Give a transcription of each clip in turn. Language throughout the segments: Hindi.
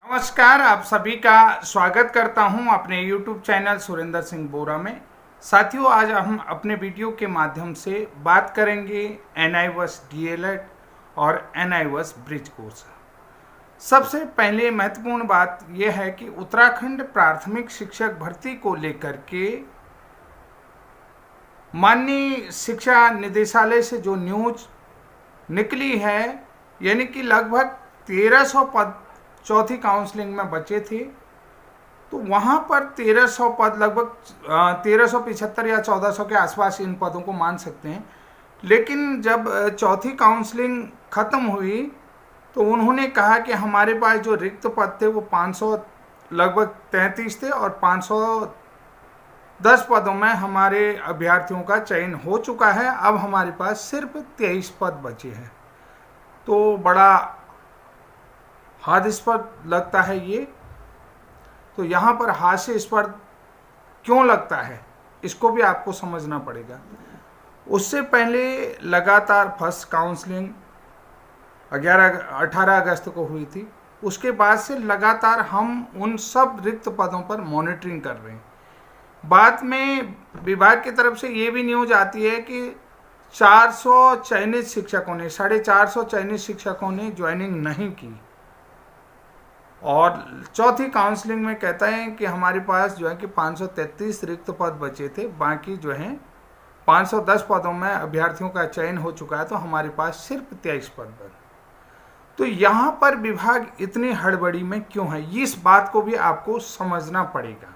नमस्कार, आप सभी का स्वागत करता हूं अपने YouTube चैनल सुरेंद्र सिंह बोरा में। साथियों, आज हम अपने वीडियो के माध्यम से बात करेंगे NIVAS DLED और NIVAS ब्रिज कोर्स। सबसे पहले महत्वपूर्ण बात यह है कि उत्तराखंड प्राथमिक शिक्षक भर्ती को लेकर के माननीय शिक्षा निदेशालय से जो न्यूज निकली है, यानी कि लगभग 1300 पद चौथी काउंसलिंग में बचे थे, तो वहाँ पर 1300 पद लगभग 1375 या 1400 के आसपास इन पदों को मान सकते हैं। लेकिन जब चौथी काउंसलिंग ख़त्म हुई तो उन्होंने कहा कि हमारे पास जो रिक्त पद थे वो 500 लगभग 33 थे और 510 पदों में हमारे अभ्यर्थियों का चयन हो चुका है। अब हमारे पास सिर्फ 23 पद बचे हैं। तो बड़ा हास्यास्पद लगता है ये। तो यहाँ पर हास्यास्पद क्यों लगता है, इसको भी आपको समझना पड़ेगा। उससे पहले लगातार फर्स्ट काउंसलिंग 18 अगस्त को हुई थी। उसके बाद से लगातार हम उन सब रिक्त पदों पर मॉनिटरिंग कर रहे हैं। बाद में विभाग की तरफ से ये भी न्यूज आती है कि 400 चयनित शिक्षकों ने 450 चयनित शिक्षकों ने ज्वाइनिंग नहीं की। और चौथी काउंसलिंग में कहता है कि हमारे पास जो है कि 533 रिक्त पद बचे थे, बाकी जो हैं 510 पदों में अभ्यर्थियों का चयन हो चुका है, तो हमारे पास सिर्फ 23 पद बचे। तो यहाँ पर विभाग इतनी हड़बड़ी में क्यों है, इस बात को भी आपको समझना पड़ेगा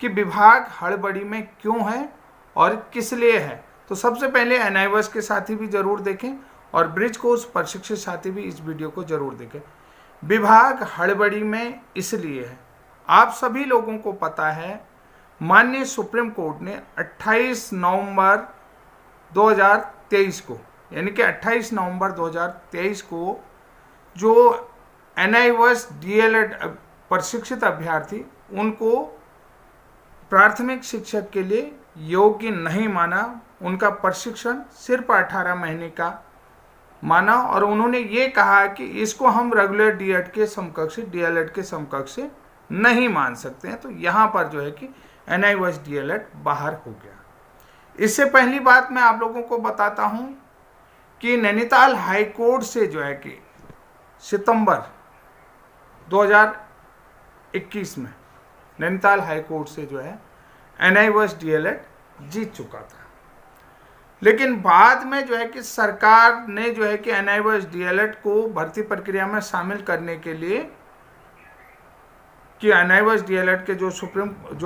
कि विभाग हड़बड़ी में क्यों है और किस लिए है। तो सबसे पहले NIVAS के साथी भी जरूर देखें और ब्रिज कोर्स प्रशिक्षित साथी भी इस वीडियो को जरूर देखें। विभाग हड़बड़ी में इसलिए है, आप सभी लोगों को पता है, माननीय सुप्रीम कोर्ट ने 28 नवंबर 2023 को, यानी कि 28 नवंबर 2023 को जो NIVAS DLED प्रशिक्षित अभ्यर्थी उनको प्राथमिक शिक्षक के लिए योग्य नहीं माना। उनका प्रशिक्षण सिर्फ 18 महीने का माना और उन्होंने ये कहा कि इसको हम रेगुलर DED के समकक्ष DLED के समकक्ष नहीं मान सकते हैं। तो यहाँ पर जो है कि NIVAS DLED बाहर हो गया। इससे पहली बात मैं आप लोगों को बताता हूँ कि नैनीताल हाई कोर्ट से जो है कि सितंबर 2021 में नैनीताल हाई कोर्ट से जो है NIVAS DLED जीत चुका था। लेकिन बाद में जो है कि सरकार ने जो है कि NIVAS DLED को भर्ती प्रक्रिया में शामिल करने के लिए कि NIVAS DLED के जो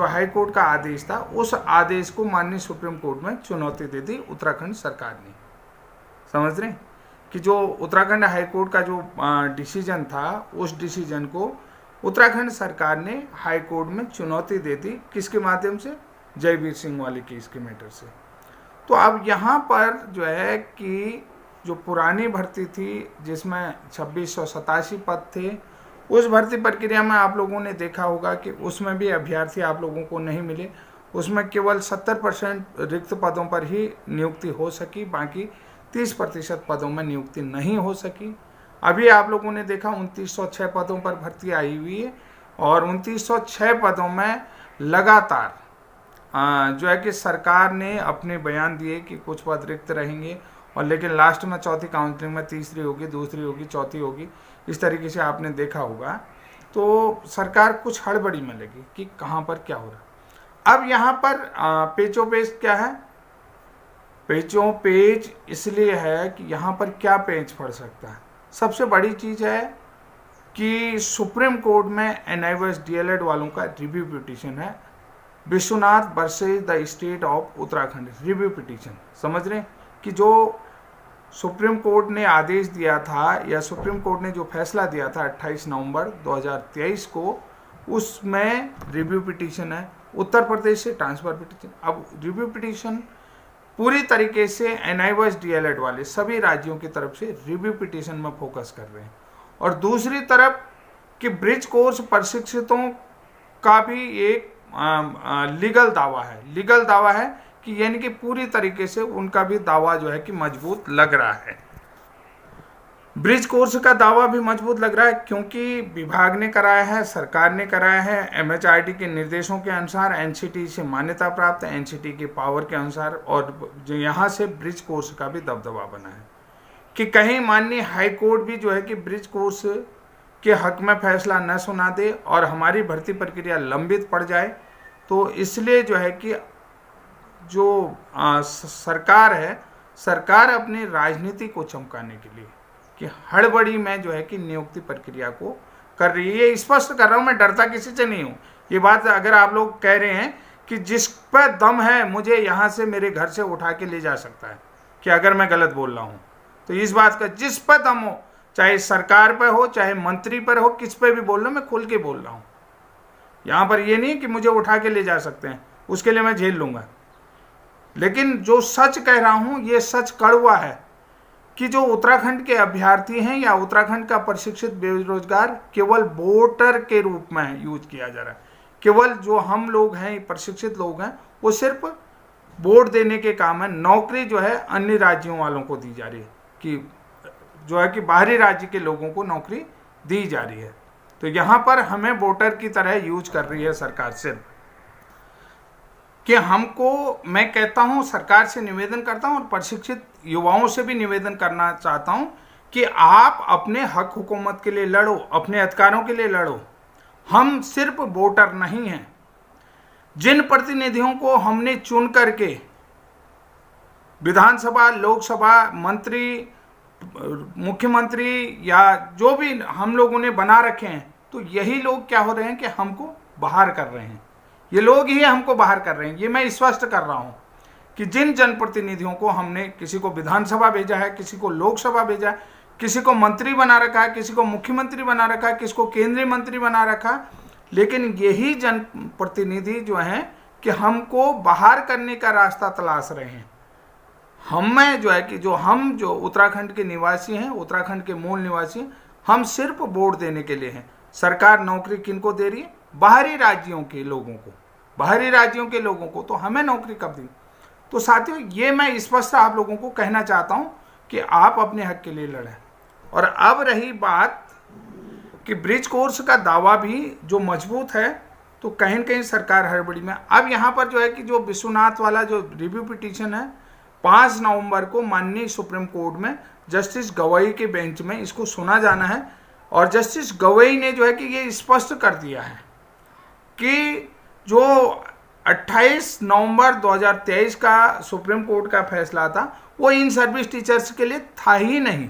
हाई कोर्ट का आदेश था, उस आदेश को माननीय सुप्रीम कोर्ट में चुनौती दे दी उत्तराखंड सरकार ने। समझ रहे हैं कि जो उत्तराखंड हाई कोर्ट का जो डिसीजन था, उस डिसीजन को उत्तराखंड सरकार ने हाई कोर्ट में चुनौती दे दी। किसके माध्यम से? जयवीर सिंह वाले केस के मैटर से। तो अब यहाँ पर जो है कि जो पुरानी भर्ती थी जिसमें 2687 पद थे, उस भर्ती प्रक्रिया में आप लोगों ने देखा होगा कि उसमें भी अभ्यर्थी आप लोगों को नहीं मिले। उसमें केवल 70% रिक्त पदों पर ही नियुक्ति हो सकी, बाकी 30% पदों में नियुक्ति नहीं हो सकी। अभी आप लोगों ने देखा 2906 पदों पर भर्ती आई हुई है और 2906 पदों में लगातार जो है कि सरकार ने अपने बयान दिए कि कुछ पद रिक्त रहेंगे, और लेकिन लास्ट में चौथी काउंसलिंग में तीसरी होगी, दूसरी होगी, चौथी होगी, इस तरीके से आपने देखा होगा। तो सरकार कुछ हड़बड़ी में लगी कि कहाँ पर क्या हो रहा। अब यहाँ पर पेचो पेच क्या है? पेचों पेच इसलिए है कि यहाँ पर क्या पेच पड़ सकता है। सबसे बड़ी चीज़ है कि सुप्रीम कोर्ट में NIVAS DLED वालों का रिव्यू पिटीशन है, Vishwanath versus the state of Uttarakhand review petition. समझ रहे हैं कि जो सुप्रीम कोर्ट ने आदेश दिया था या सुप्रीम कोर्ट ने जो फैसला दिया था 28 नवंबर 2023 को, उसमें रिव्यू पिटीशन है। उत्तर प्रदेश से ट्रांसफर पिटीशन। अब रिव्यू पिटीशन पूरी तरीके से NIVAS DLED वाले सभी राज्यों की तरफ से रिव्यू पिटीशन में फोकस कर रहे हैं, और दूसरी तरफ कि ब्रिज कोर्स प्रशिक्षितों का भी एक लीगल दावा है कि यानी कि पूरी तरीके से उनका भी दावा जो है कि मजबूत लग रहा है। ब्रिज कोर्स का दावा भी मजबूत लग रहा है, क्योंकि विभाग ने कराया है, सरकार ने कराया है, एमएचआरडी के निर्देशों के अनुसार, एनसीटी से मान्यता प्राप्त, एनसीटी के पावर के अनुसार, और जो यहाँ से ब्रिज कोर्स का भी दबदबा बना है कि कहीं माननीय हाई कोर्ट भी जो है कि ब्रिज कोर्स के हक में फैसला न सुना दे और हमारी भर्ती प्रक्रिया लंबित पड़ जाए। तो इसलिए जो है कि जो सरकार है, सरकार अपनी राजनीति को चमकाने के लिए कि हड़बड़ी में जो है कि नियुक्ति प्रक्रिया को कर रही है। ये स्पष्ट कर रहा हूँ, मैं डरता किसी से नहीं हूँ। ये बात अगर आप लोग कह रहे हैं कि जिस पर दम है मुझे यहाँ से मेरे घर से उठा के ले जा सकता है, कि अगर मैं गलत बोल रहा हूँ तो इस बात का जिस पर दम हो, चाहे सरकार पर हो, चाहे मंत्री पर हो, किस पर भी बोल रहा हूँ, मैं खुल के बोल रहा हूँ। यहाँ पर ये नहीं कि मुझे उठा के ले जा सकते हैं, उसके लिए मैं झेल लूँगा। लेकिन जो सच कह रहा हूँ ये सच कड़वा है कि जो उत्तराखंड के अभ्यर्थी हैं या उत्तराखंड का प्रशिक्षित बेरोजगार केवल वोटर के रूप में यूज किया जा रहा है। केवल जो हम लोग हैं, प्रशिक्षित लोग हैं, वो सिर्फ वोट देने के काम है। नौकरी जो है अन्य राज्यों वालों को दी जा रही है, कि जो है कि बाहरी राज्य के लोगों को नौकरी दी जा रही है। तो यहाँ पर हमें वोटर की तरह यूज कर रही है सरकार सिर्फ, कि हमको, मैं कहता हूँ, सरकार से निवेदन करता हूँ और प्रशिक्षित युवाओं से भी निवेदन करना चाहता हूँ कि आप अपने हक हुकूमत के लिए लड़ो, अपने अधिकारों के लिए लड़ो। हम सिर्फ वोटर नहीं हैं। जिन प्रतिनिधियों को हमने चुन करके विधानसभा, लोकसभा, मंत्री, मुख्यमंत्री या जो भी हम लोगों ने बना रखे हैं, तो यही लोग क्या हो रहे हैं कि हमको बाहर कर रहे हैं। ये लोग ही हमको बाहर कर रहे हैं। ये मैं स्पष्ट कर रहा हूँ कि जिन जनप्रतिनिधियों को हमने, किसी को विधानसभा भेजा है, किसी को लोकसभा भेजा है, किसी को मंत्री बना रखा है, किसी को मुख्यमंत्री बना रखा है, किसी को केंद्रीय मंत्री बना रखा है, लेकिन यही जनप्रतिनिधि जो हैं कि हमको बाहर करने का रास्ता तलाश रहे हैं। हमें जो है कि जो उत्तराखंड के निवासी हैं, उत्तराखंड के मूल निवासी हैं, हम सिर्फ वोट देने के लिए हैं। सरकार नौकरी किनको दे रही है? बाहरी राज्यों के लोगों को, बाहरी राज्यों के लोगों को। तो हमें नौकरी कब दी? तो साथियों, ये मैं स्पष्ट आप लोगों को कहना चाहता हूं कि आप अपने हक के लिए लड़ें। और अब रही बात कि ब्रिज कोर्स का दावा भी जो मजबूत है, तो कहीं न कहीं सरकार हड़बड़ी में। अब यहाँ पर जो है कि जो विश्वनाथ वाला जो रिव्यू पिटीशन है, 5 नवंबर को माननीय सुप्रीम कोर्ट में जस्टिस गवई के बेंच में इसको सुना जाना है। और जस्टिस गवई ने जो है कि ये स्पष्ट कर दिया है कि जो 28 नवंबर 2023 का सुप्रीम कोर्ट का फैसला था, वो इन सर्विस टीचर्स के लिए था ही नहीं।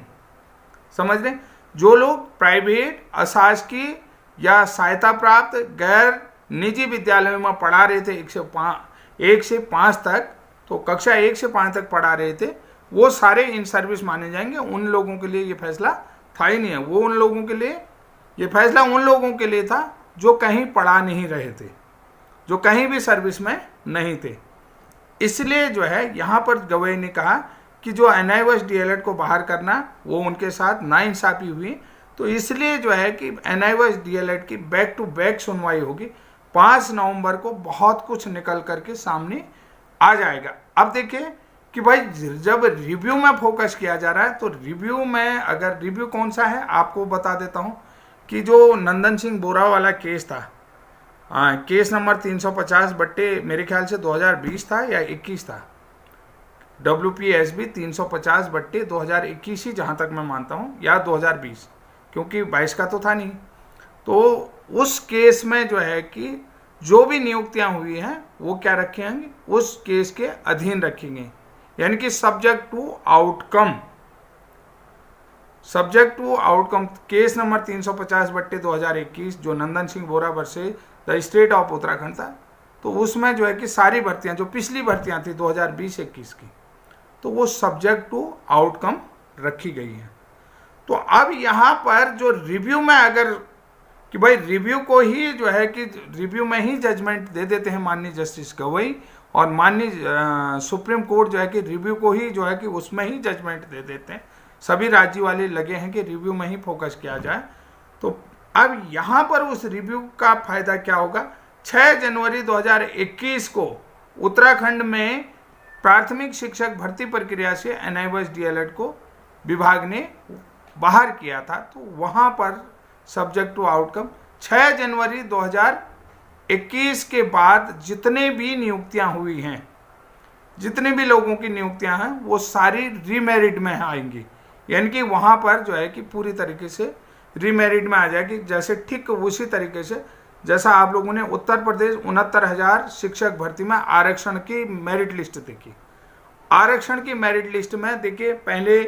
समझ रहे? जो लोग प्राइवेट, अशासकीय या सहायता प्राप्त गैर निजी विद्यालयों में पढ़ा रहे थे 1 से 5 तक, तो कक्षा 1 से 5 तक पढ़ा रहे थे, वो सारे इन सर्विस माने जाएंगे। उन लोगों के लिए ये फैसला था ही नहीं है। वो उन लोगों के लिए, ये फैसला उन लोगों के लिए था जो कहीं पढ़ा नहीं रहे थे, जो कहीं भी सर्विस में नहीं थे। इसलिए जो है यहाँ पर गवई ने कहा कि जो NIOS DLED को बाहर करना, वो उनके साथ नाइंसाफी हुई। तो इसलिए जो है कि NIOS DLED की बैक टू बैक सुनवाई होगी। 5 नवंबर को बहुत कुछ निकल करके सामने आ जाएगा। अब देखिए कि भाई जब रिव्यू में फोकस किया जा रहा है, तो रिव्यू में, अगर रिव्यू कौन सा है आपको बता देता हूँ कि जो नंदन सिंह बोरा वाला केस था, केस नंबर 350 मेरे ख्याल से 2020 था या 21 था, WPSB 350/2021 ही जहाँ तक मैं मानता हूँ, या 2020, क्योंकि 22 का तो था नहीं। तो उस केस में जो है कि जो भी नियुक्तियां हुई हैं वो क्या रखेंगे, उस केस के अधीन रखेंगे, यानी कि subject to outcome. Subject to outcome case number 350/2021 जो Nandan Singh Bora versus the state of Uttarakhand था, तो उसमें जो है कि सारी भर्तियां, जो पिछली भर्तियां थी 2020-21 की, तो वो सब्जेक्ट टू आउटकम रखी गई है। तो अब यहाँ पर जो रिव्यू में, अगर कि भाई रिव्यू को ही जो है कि रिव्यू में ही जजमेंट दे देते हैं माननीय जस्टिस गवई, और माननीय सुप्रीम कोर्ट जो है कि रिव्यू को ही जो है कि उसमें ही जजमेंट दे देते हैं। सभी राज्य वाले लगे हैं कि रिव्यू में ही फोकस किया जाए। तो अब यहाँ पर उस रिव्यू का फायदा क्या होगा? 6 जनवरी 2021 को उत्तराखंड में प्राथमिक शिक्षक भर्ती प्रक्रिया से NIOS DLED को विभाग ने बाहर किया था, तो वहाँ पर सब्जेक्ट टू आउटकम 6 जनवरी 2021 के बाद जितने भी नियुक्तियां हुई हैं, जितने भी लोगों की नियुक्तियां हैं, वो सारी रीमेरिट में आएंगी। यानी कि वहाँ पर जो है कि पूरी तरीके से रीमेरिट में आ जाएगी। जैसे ठीक उसी तरीके से जैसा आप लोगों ने उत्तर प्रदेश 69,000 शिक्षक भर्ती में आरक्षण की मेरिट लिस्ट देखी। आरक्षण की मेरिट लिस्ट में देखिए, पहले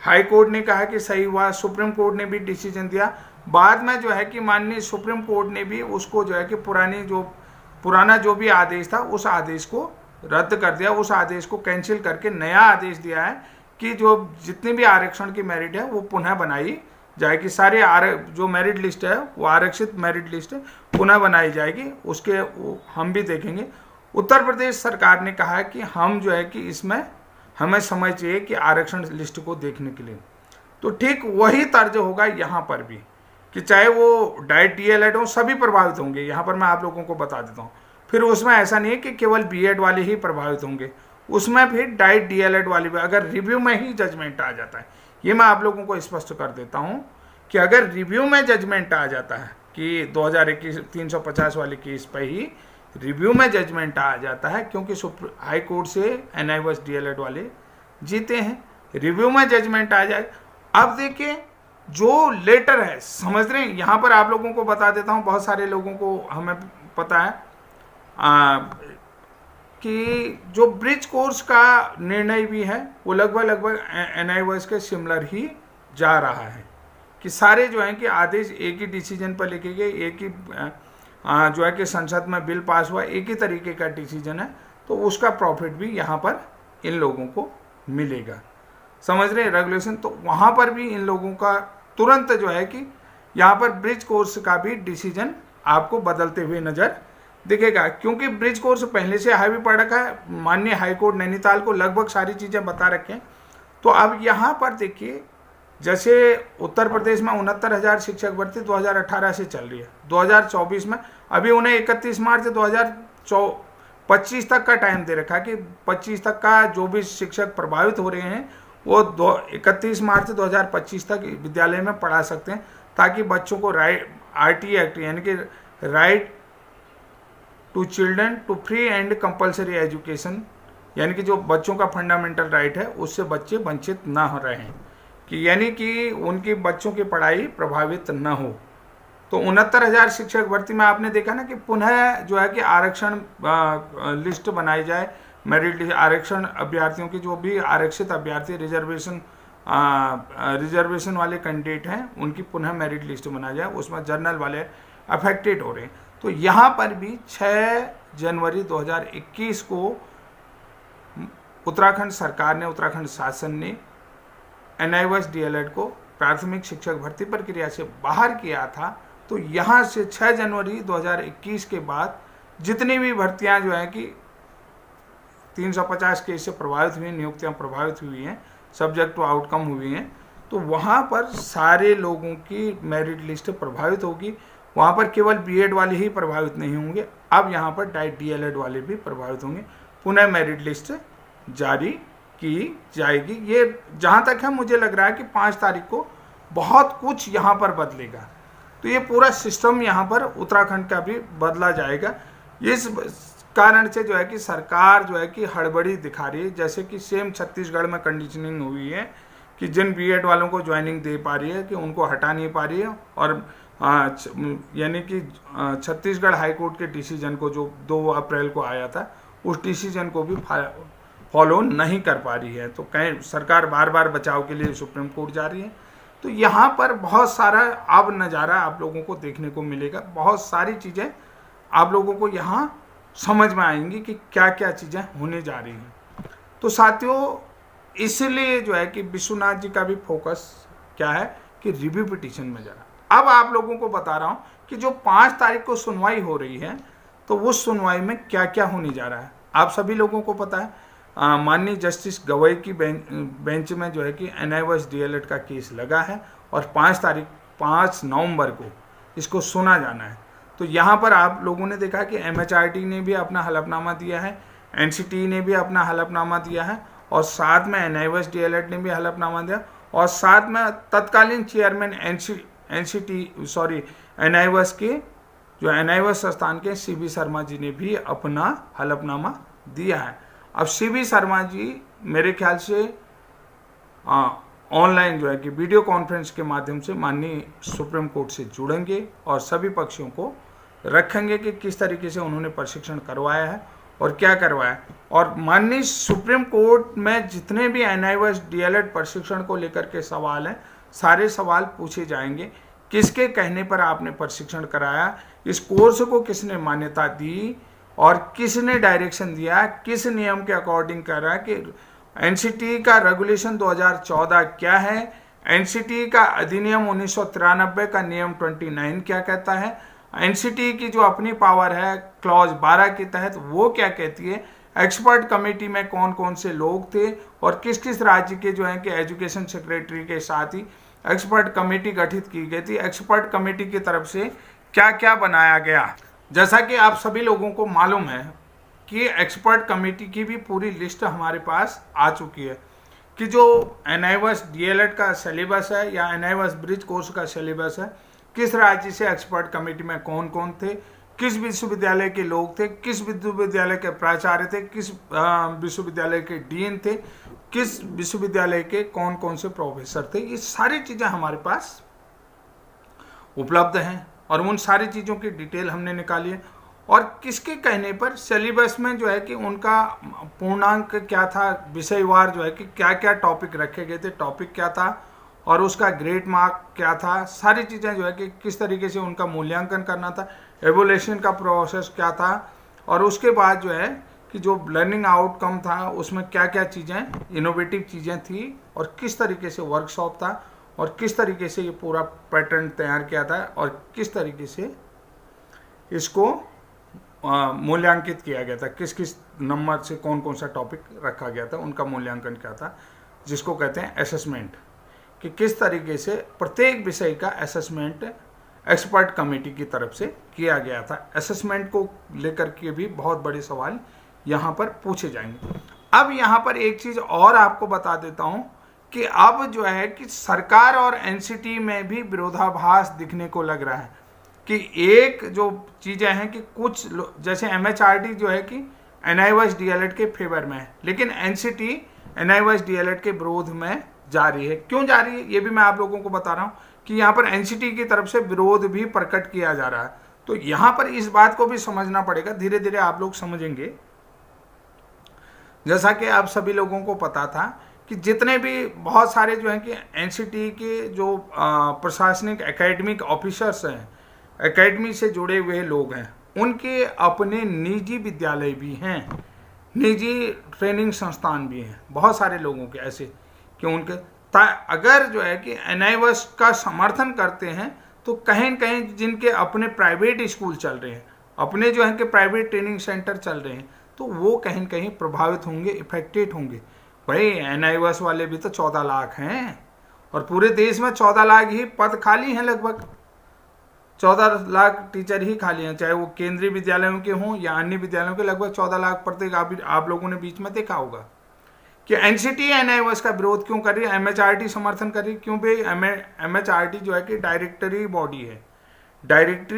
हाई कोर्ट ने कहा कि सही हुआ, सुप्रीम कोर्ट ने भी डिसीजन दिया, बाद में जो है कि माननीय सुप्रीम कोर्ट ने भी उसको जो है कि पुराना जो भी आदेश था उस आदेश को रद्द कर दिया, उस आदेश को कैंसिल करके नया आदेश दिया है कि जो जितनी भी आरक्षण की मेरिट है वो पुनः बनाई जाएगी। सारे जो मेरिट लिस्ट है वो आरक्षित मेरिट लिस्ट पुनः बनाई जाएगी, उसके हम भी देखेंगे। उत्तर प्रदेश सरकार ने कहा है कि हम जो है कि इसमें हमें समय चाहिए कि आरक्षण लिस्ट को देखने के लिए। तो ठीक वही तर्ज होगा यहाँ पर भी कि चाहे वो डाइट डीएलएड हो, सभी प्रभावित होंगे। यहाँ पर मैं आप लोगों को बता देता हूँ। फिर उसमें ऐसा नहीं है कि केवल बीएड वाले ही प्रभावित होंगे, उसमें फिर डाइट डीएलएड वाले भी, अगर रिव्यू में ही जजमेंट आ जाता है, ये मैं आप लोगों को स्पष्ट कर देता हूँ कि अगर रिव्यू में जजमेंट आ जाता है कि 2021 350 वाले केस पर ही रिव्यू में जजमेंट आ जाता है, क्योंकि हाई कोर्ट से एनआईओएस डीएलएड वाले जीते हैं, रिव्यू में जजमेंट आ जाए। अब देखिए जो लेटर है, समझ रहे हैं, यहाँ पर आप लोगों को बता देता हूँ, बहुत सारे लोगों को हमें पता है कि जो ब्रिज कोर्स का निर्णय भी है वो लगभग एनआईओएस के सिमिलर ही जा रहा है कि सारे जो है कि आदेश एक ही डिसीजन पर लिखे गए, एक ही जो है कि संसद में बिल पास हुआ, एक ही तरीके का डिसीजन है, तो उसका प्रॉफिट भी यहाँ पर इन लोगों को मिलेगा। समझ रहे हैं रेगुलेशन। तो वहाँ पर भी इन लोगों का तुरंत जो है कि यहाँ पर ब्रिज कोर्स का भी डिसीजन आपको बदलते हुए नजर दिखेगा, क्योंकि ब्रिज कोर्स पहले से हावी पड़ रखा है। माननीय हाईकोर्ट नैनीताल को लगभग सारी चीज़ें बता रखें। तो अब यहाँ पर देखिए, जैसे उत्तर प्रदेश में 69,000 शिक्षक भर्ती 2018 से चल रही है, 2024 में अभी उन्हें 31 मार्च 2025 तक का टाइम दे रखा है कि 25 तक का जो भी शिक्षक प्रभावित हो रहे हैं वो 31 मार्च 2025 तक विद्यालय में पढ़ा सकते हैं, ताकि बच्चों को RT एक्ट यानी कि right to children to free and compulsory education, यानी कि जो बच्चों का फंडामेंटल राइट है उससे बच्चे वंचित ना हो रहे हैं, कि यानी कि उनकी बच्चों की पढ़ाई प्रभावित न हो। तो 69,000 शिक्षक भर्ती में आपने देखा ना कि पुनः जो है कि आरक्षण लिस्ट बनाई जाए, मेरिट लिस्ट, आरक्षण अभ्यर्थियों की जो भी आरक्षित अभ्यर्थी रिजर्वेशन वाले कैंडिडेट हैं उनकी पुनः मेरिट लिस्ट बनाई जाए, उसमें जर्नल वाले अफेक्टेड हो रहे हैं। तो यहाँ पर भी 6 जनवरी 2021 को उत्तराखंड सरकार ने, उत्तराखंड शासन ने एनआईओएस डीएलएड को प्राथमिक शिक्षक भर्ती प्रक्रिया से बाहर किया था। तो यहाँ से 6 जनवरी 2021 के बाद जितनी भी भर्तियाँ जो हैं कि 350 केस से प्रभावित हुई, नियुक्तियाँ प्रभावित हुई हैं, सब्जेक्ट टू आउटकम हुई हैं, तो वहाँ पर सारे लोगों की मेरिट लिस्ट प्रभावित होगी। वहाँ पर केवल बीएड वाले ही प्रभावित नहीं होंगे, अब यहाँ पर डाइट डीएलएड वाले भी प्रभावित होंगे। पुनः मेरिट लिस्ट जारी की जाएगी। ये जहाँ तक है मुझे लग रहा है कि 5 तारीख को बहुत कुछ यहाँ पर बदलेगा। तो ये पूरा सिस्टम यहाँ पर उत्तराखंड का भी बदला जाएगा। इस कारण से जो है कि सरकार जो है कि हड़बड़ी दिखा रही है, जैसे कि सेम छत्तीसगढ़ में कंडीशनिंग हुई है कि जिन बीएड वालों को ज्वाइनिंग दे पा रही है कि उनको हटा नहीं पा रही है, और यानी कि छत्तीसगढ़ हाईकोर्ट के डिसीजन को जो 2 अप्रैल को आया था उस डिसीजन को भी फॉलो नहीं कर पा रही है। तो कहीं सरकार बार बार बचाव के लिए सुप्रीम कोर्ट जा रही है। तो यहाँ पर बहुत सारा अब नज़ारा आप लोगों को देखने को मिलेगा, बहुत सारी चीज़ें आप लोगों को यहाँ समझ में आएंगी कि क्या क्या चीज़ें होने जा रही हैं। तो साथियों, इसलिए जो है कि विश्वनाथ जी का भी फोकस क्या है कि रिव्यू पिटीशन में जा रहा। अब आप लोगों को बता रहा हूँ कि जो 5 तारीख को सुनवाई हो रही है, तो उस सुनवाई में क्या क्या होने जा रहा है आप सभी लोगों को पता है। माननीय जस्टिस गवई की बेंच में जो है कि एनआईओएस डीएलएड का केस लगा है और 5 नवंबर को इसको सुना जाना है। तो यहाँ पर आप लोगों ने देखा कि एमएचआरटी ने भी अपना हलफनामा दिया है, एनसीटी ने भी अपना हलफनामा दिया है, और साथ में एनआईओएस डीएलएड ने भी हलफनामा दिया, और साथ में तत्कालीन चेयरमैन NIVAS के जो NIVAS संस्थान के CB शर्मा जी ने भी अपना हलफनामा दिया है। अब CB शर्मा जी मेरे ख्याल से ऑनलाइन जो है कि वीडियो कॉन्फ्रेंस के माध्यम से माननीय सुप्रीम कोर्ट से जुड़ेंगे और सभी पक्षों को रखेंगे कि किस तरीके से उन्होंने प्रशिक्षण करवाया है और क्या करवाया है। और माननीय सुप्रीम कोर्ट में जितने भी NIVAS DLED प्रशिक्षण को लेकर के सवाल हैं, सारे सवाल पूछे जाएंगे। किसके कहने पर आपने प्रशिक्षण कराया, इस कोर्स को किसने मान्यता दी और किसने डायरेक्शन दिया, किस नियम के अकॉर्डिंग करा कि NCT का रेगुलेशन 2014 क्या है, NCT का अधिनियम 1993 का नियम 29 क्या कहता है, NCT की जो अपनी पावर है क्लॉज 12 के तहत वो क्या कहती है, एक्सपर्ट कमेटी में कौन कौन से लोग थे और किस किस राज्य के जो है कि एजुकेशन सेक्रेटरी के साथ ही एक्सपर्ट कमेटी गठित की गई थी, एक्सपर्ट कमेटी की तरफ से क्या क्या बनाया गया। जैसा कि आप सभी लोगों को मालूम है कि एक्सपर्ट कमेटी की भी पूरी लिस्ट हमारे पास आ चुकी है कि जो NIVAS DLED का सिलेबस है या NIVAS ब्रिज कोर्स का सिलेबस है, किस राज्य से एक्सपर्ट कमेटी में कौन कौन थे, किस विश्वविद्यालय के लोग थे, किस विश्वविद्यालय के प्राचार्य थे, किस विश्वविद्यालय के डीन थे, किस विश्वविद्यालय के कौन कौन से प्रोफेसर थे। ये सारी चीज़ें हमारे पास उपलब्ध हैं और उन सारी चीज़ों की डिटेल हमने निकाली है। और किसके कहने पर सिलेबस में जो है कि उनका पूर्णांक क्या था, विषयवार जो है कि क्या क्या टॉपिक रखे गए थे, टॉपिक क्या था और उसका ग्रेड मार्क क्या था, सारी चीज़ें जो है कि किस तरीके से उनका मूल्यांकन करना था, एवोल्यूशन का प्रोसेस क्या था और उसके बाद जो है कि जो लर्निंग आउटकम था उसमें क्या क्या चीज़ें इनोवेटिव चीज़ें थी और किस तरीके से वर्कशॉप था और किस तरीके से ये पूरा पैटर्न तैयार किया था और किस तरीके से इसको मूल्यांकित किया गया था, किस किस नंबर से कौन कौन सा टॉपिक रखा गया था, उनका मूल्यांकन क्या था, जिसको कहते हैं असेसमेंट, कि किस तरीके से प्रत्येक विषय का असेसमेंट एक्सपर्ट कमेटी की तरफ से किया गया था। असेसमेंट को लेकर के भी बहुत बड़े सवाल यहाँ पर पूछे जाएंगे। अब यहाँ पर एक चीज़ और आपको बता देता हूँ कि अब जो है कि सरकार और NCT में भी विरोधाभास दिखने को लग रहा है कि एक जो चीज़ें हैं कि कुछ जैसे MHRD जो है कि NIVAS DLED के फेवर में है, लेकिन NCT NIVAS DLED के विरोध में जा रही है। क्यों जा रही है ये भी मैं आप लोगों को बता रहा हूँ कि यहाँ पर NCT की तरफ से विरोध भी प्रकट किया जा रहा है। तो यहाँ पर इस बात को भी समझना पड़ेगा, धीरे धीरे आप लोग समझेंगे। जैसा कि आप सभी लोगों को पता था कि जितने भी बहुत सारे जो हैं कि NCT के जो प्रशासनिक एकेडमिक ऑफिसर्स हैं, एकेडमी से जुड़े हुए लोग हैं, उनके अपने निजी विद्यालय भी हैं, निजी ट्रेनिंग संस्थान भी हैं, बहुत सारे लोगों के ऐसे कि उनके अगर जो है कि NIVAS का समर्थन करते हैं तो कहीं न कहीं जिनके अपने प्राइवेट स्कूल चल रहे हैं, अपने जो है कि प्राइवेट ट्रेनिंग सेंटर चल रहे हैं, तो वो कहीं न कहीं प्रभावित होंगे, इफेक्टेड होंगे। भाई NIVAS वाले भी तो 14 लाख हैं और पूरे देश में 14 लाख ही पद खाली हैं, लगभग 14 लाख टीचर ही खाली हैं, चाहे वो केंद्रीय विद्यालयों के हों या अन्य विद्यालयों के, लगभग 14 लाख प्रत्येक। आप लोगों ने बीच में देखा होगा कि NCT NIVAS का विरोध क्यों कर रही है, MHRD समर्थन कर रही है। क्यों भाई, MHRD जो है कि डायरेक्टरी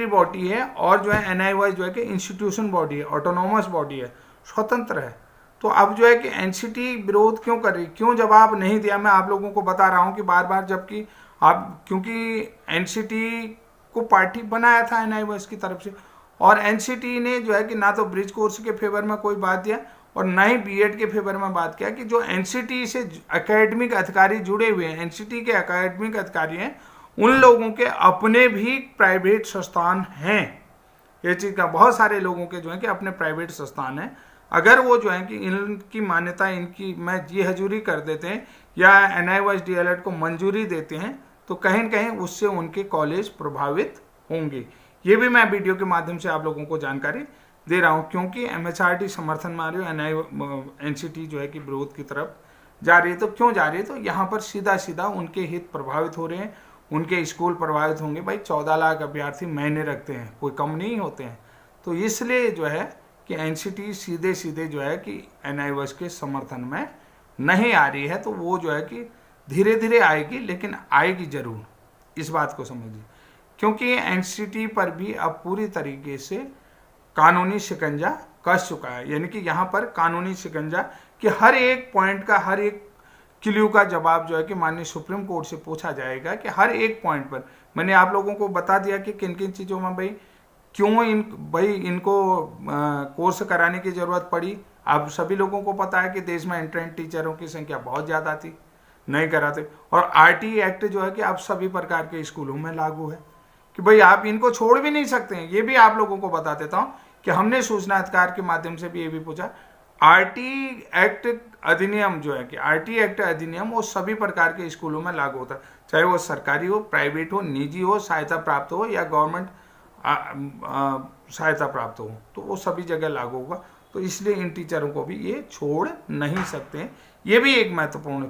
बॉडी है और जो है NIVAS जो है कि इंस्टीट्यूशन बॉडी है, ऑटोनोमस बॉडी है, स्वतंत्र है। तो अब जो है कि NCT विरोध क्यों कर रही, क्यों जवाब नहीं दिया, मैं आप लोगों को बता रहा हूँ कि बार बार, जबकि आप क्योंकि NCT को पार्टी बनाया था NIVAS की तरफ से और NCT ने जो है कि ना तो ब्रिज कोर्स के फेवर में कोई बात दिया और ना ही B.Ed के फेवर में बात किया कि जो NCT से एकेडमिक अधिकारी जुड़े हुए हैं, NCT के एकेडमिक अधिकारी हैं, उन लोगों के अपने भी प्राइवेट संस्थान हैं। ये चीज़ का बहुत सारे लोगों के जो है कि अपने प्राइवेट संस्थान हैं। अगर वो जो है कि इनकी मान्यता इनकी में जी हजूरी कर देते हैं या NIVAS DLED को मंजूरी देते हैं तो कहीं न कहीं उससे उनके कॉलेज प्रभावित होंगे। ये भी मैं वीडियो के माध्यम से आप लोगों को जानकारी दे रहा हूँ, क्योंकि MHRD समर्थन में आ रही है, NCT जो है कि विरोध की तरफ जा रही है। तो क्यों जा रही है, तो यहाँ पर सीधा सीधा उनके हित प्रभावित हो रहे हैं, उनके स्कूल प्रभावित होंगे। भाई 14 लाख अभ्यर्थी महीने रखते हैं, कोई कम नहीं होते हैं। तो इसलिए जो है कि NCT सीधे सीधे जो है कि NIVAS के समर्थन में नहीं आ रही है। तो वो जो है कि धीरे धीरे आएगी, लेकिन आएगी जरूर, इस बात को समझिए। क्योंकि एनसीटी पर भी अब पूरी तरीके से कानूनी शिकंजा कस चुका है, यानी कि यहाँ पर कानूनी शिकंजा कि हर एक पॉइंट का, हर एक क्ल्यू का जवाब जो है कि माननीय सुप्रीम कोर्ट से पूछा जाएगा कि हर एक पॉइंट पर। मैंने आप लोगों को बता दिया कि किन किन चीज़ों में क्यों इनको कोर्स कराने की ज़रूरत पड़ी। आप सभी लोगों को पता है कि देश में एंट्रेंट टीचरों की संख्या बहुत ज़्यादा थी, नहीं कराते। और आरटी एक्ट जो है कि आप सभी प्रकार के स्कूलों में लागू है कि आप इनको छोड़ भी नहीं सकते हैं। ये भी आप लोगों को बता देता हूँ कि हमने सूचना अधिकार के माध्यम से भी ये भी पूछा, आरटी एक्ट अधिनियम जो है कि आरटी एक्ट अधिनियम वो सभी प्रकार के स्कूलों में लागू होता है, चाहे वो सरकारी हो, प्राइवेट हो, निजी हो, सहायता प्राप्त हो या गवर्नमेंट सहायता प्राप्त हो, तो वो सभी जगह लागू होगा। तो इसलिए इन टीचरों को भी ये छोड़ नहीं सकते। ये भी एक महत्वपूर्ण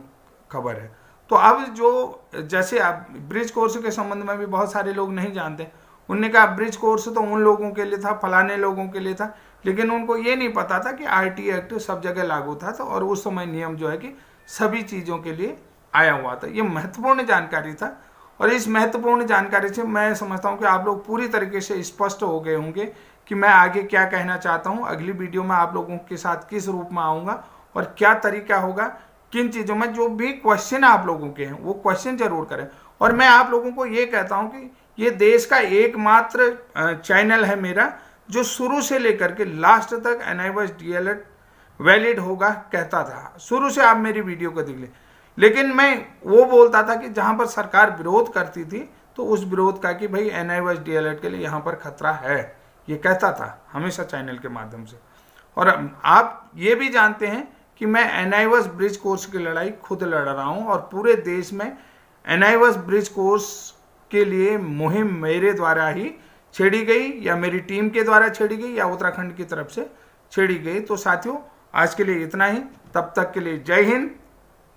खबर है। तो अब जो जैसे आप ब्रिज कोर्स के संबंध में भी बहुत सारे लोग नहीं जानते, उनने कहा ब्रिज कोर्स तो उन लोगों के लिए था, फलाने लोगों के लिए था, लेकिन उनको ये नहीं पता था कि आरटी एक्ट सब जगह लागू था। तो और उस समय नियम जो है कि सभी चीज़ों के लिए आया हुआ था। ये महत्वपूर्ण जानकारी था और इस महत्वपूर्ण जानकारी से मैं समझता हूँ कि आप लोग पूरी तरीके से स्पष्ट हो गए होंगे कि मैं आगे क्या कहना चाहता हूँ। अगली वीडियो में आप लोगों के साथ किस रूप में आऊँगा और क्या तरीका होगा, किन चीज़ों में जो भी क्वेश्चन आप लोगों के हैं वो क्वेश्चन जरूर करें। और मैं आप लोगों को ये कहता हूँ कि ये देश का एकमात्र चैनल है मेरा जो शुरू से लेकर के लास्ट तक NIVAS DLED वैलिड होगा कहता था। शुरू से आप मेरी वीडियो को देख लें, लेकिन मैं वो बोलता था कि जहाँ पर सरकार विरोध करती थी तो उस विरोध का कि भाई NIVAS DLED के लिए यहाँ पर खतरा है, ये कहता था हमेशा चैनल के माध्यम से। और आप ये भी जानते हैं कि मैं NIVAS ब्रिज कोर्स की लड़ाई खुद लड़ रहा हूँ और पूरे देश में NIVAS ब्रिज कोर्स के लिए मुहिम मेरे द्वारा ही छेड़ी गई या मेरी टीम के द्वारा छेड़ी गई या उत्तराखंड की तरफ से छेड़ी गई। तो साथियों, आज के लिए इतना ही। तब तक के लिए जय हिंद,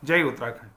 जय उत्तराखंड।